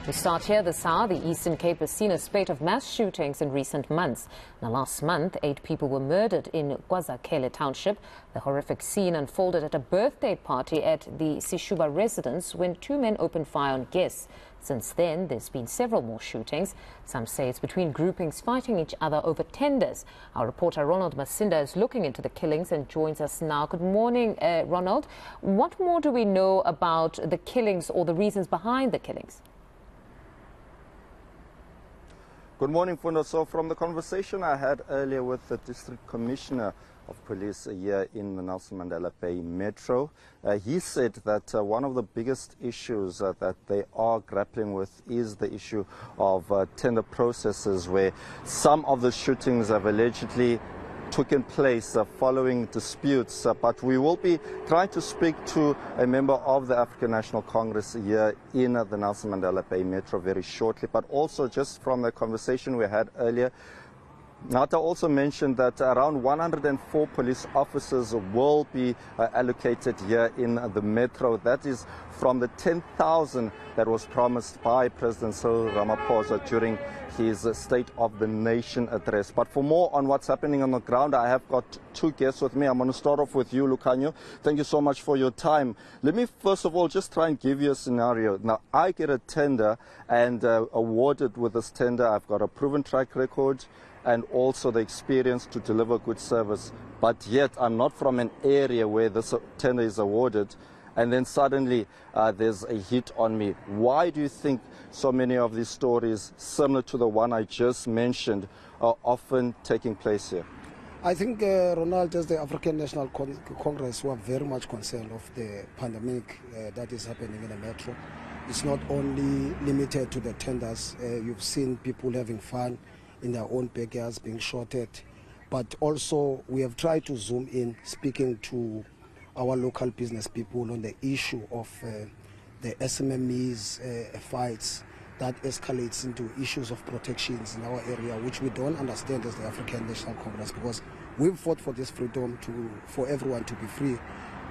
We start here this hour. The Eastern Cape has seen a spate of mass shootings in recent months. Now, last month, 8 people were murdered in KwaZakhele township. The horrific scene unfolded at a birthday party at the Sishuba residence when 2 men opened fire on guests. Since then, there's been several more shootings. Some say it's between groupings fighting each other over tenders. Our reporter Ronald Masinda is looking into the killings and joins us now. Good morning, Ronald. What more do we know about the killings or the reasons behind the killings? Good morning, Fundo. So from the conversation I had earlier with the District Commissioner of Police here in the Nelson Mandela Bay Metro, he said that one of the biggest issues that they are grappling with is the issue of tender processes, where some of the shootings have allegedly taken place following disputes, but we will be trying to speak to a member of the African National Congress here in the Nelson Mandela Bay Metro very shortly. But also, just from the conversation we had earlier, Nata also mentioned that around 104 police officers will be allocated here in the Metro. That is from the 10,000 that was promised by President Cyril Ramaphosa during his State of the Nation address. But for more on what's happening on the ground, I have got 2 guests with me. I'm going to start off with you, Lucanio. Thank you so much for your time. Let me first of all just try and give you a scenario. Now, I get a tender and awarded with this tender. I've got a proven track record and also the experience to deliver good service. But yet I'm not from an area where this tender is awarded, and then suddenly there's a hit on me. Why do you think so many of these stories, similar to the one I just mentioned, are often taking place here? I think, Ronald, as the African National Congress, we are very much concerned of the pandemic that is happening in the Metro. It's not only limited to the tenders. You've seen people having fun in their own backyards, being shot at. But also, we have tried to zoom in, speaking to our local business people on the issue of the SMMEs fights that escalates into issues of protections in our area, which we don't understand as the African National Congress, because we've fought for this freedom for everyone to be free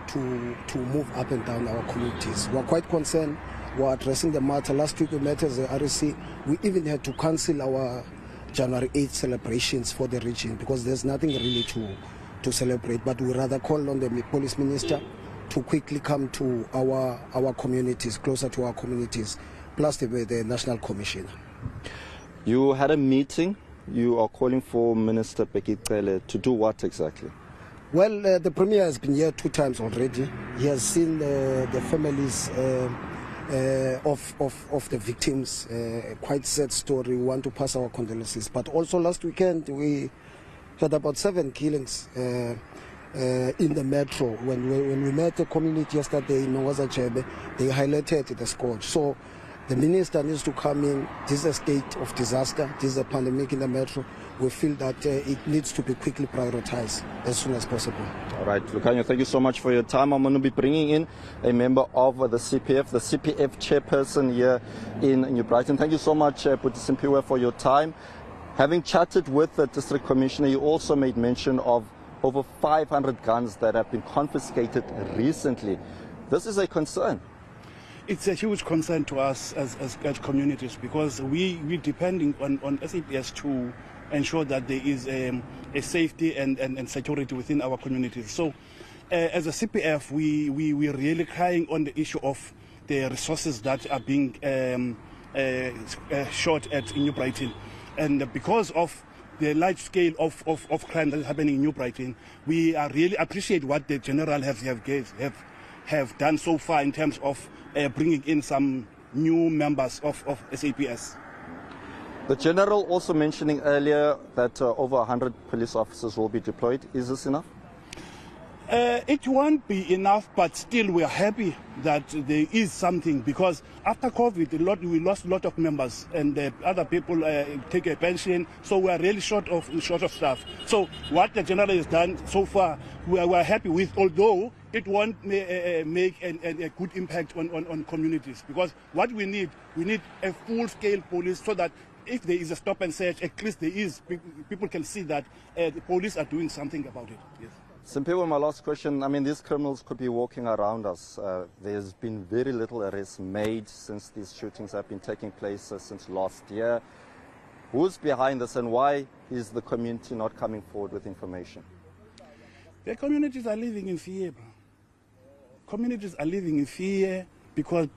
to move up and down our communities. We're quite concerned. We're addressing the matter. Last week we met as the REC. We even had to cancel our January 8th celebrations for the region because there's nothing really to celebrate, but we rather call on the police minister to quickly come to our communities, closer to our communities, plus the National Commissioner. You had a meeting. You are calling for Minister Bekicele to do what exactly? Well, the Premier has been here 2 times already. He has seen the families of the victims. Quite sad story. We want to pass our condolences. But also last weekend we had about 7 killings in the Metro. When we met the community yesterday in KwaZakhele, they highlighted the scourge. So the minister needs to come in. This is a state of disaster. This is a pandemic in the Metro. We feel that it needs to be quickly prioritized as soon as possible. All right, Lucanio, thank you so much for your time. I'm going to be bringing in a member of the CPF chairperson here in New Brighton. Thank you so much, Puti Simpiwe, for your time. Having chatted with the District Commissioner, you also made mention of over 500 guns that have been confiscated recently. This is a concern. It's a huge concern to us as communities, because we're depending on SAPS to ensure that there is a safety and security within our communities. So as a CPF, we're really crying on the issue of the resources that are being shot at in New Brighton. And because of the large scale of crime that is happening in New Brighton, we really appreciate what the General have done so far in terms of bringing in some new members of SAPS. The General also mentioning earlier that over 100 police officers will be deployed. Is this enough? It won't be enough, but still we are happy that there is something, because after COVID, we lost a lot of members, and other people take a pension, so we are really short of staff. So what the General has done so far, we are happy with, although it won't make a good impact on communities, because what we need a full-scale police, so that if there is a stop and search, at least people can see that the police are doing something about it. Yes. Simpiwe, my last question. I mean, these criminals could be walking around us. There's been very little arrests made since these shootings have been taking place since last year. Who's behind this, and why is the community not coming forward with information? The communities are living in fear. Communities are living in fear because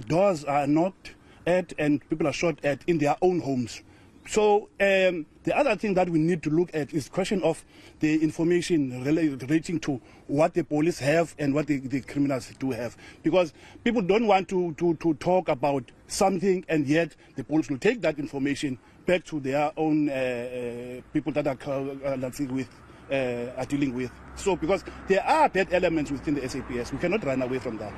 doors are knocked at and people are shot at in their own homes. So the other thing that we need to look at is the question of the information relating to what the police have and what the criminals do have. Because people don't want to talk about something, and yet the police will take that information back to their own people that are dealing with. So because there are bad elements within the SAPS, we cannot run away from that.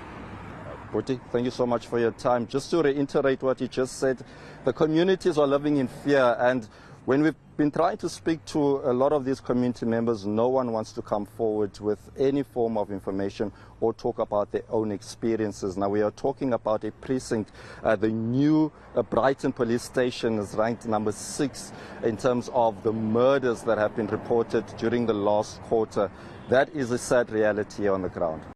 Buti, thank you so much for your time. Just to reiterate what you just said, the communities are living in fear, and when we've been trying to speak to a lot of these community members, no one wants to come forward with any form of information or talk about their own experiences. Now, we are talking about a precinct. The new Brighton police station is ranked number 6 in terms of the murders that have been reported during the last quarter. That is a sad reality on the ground.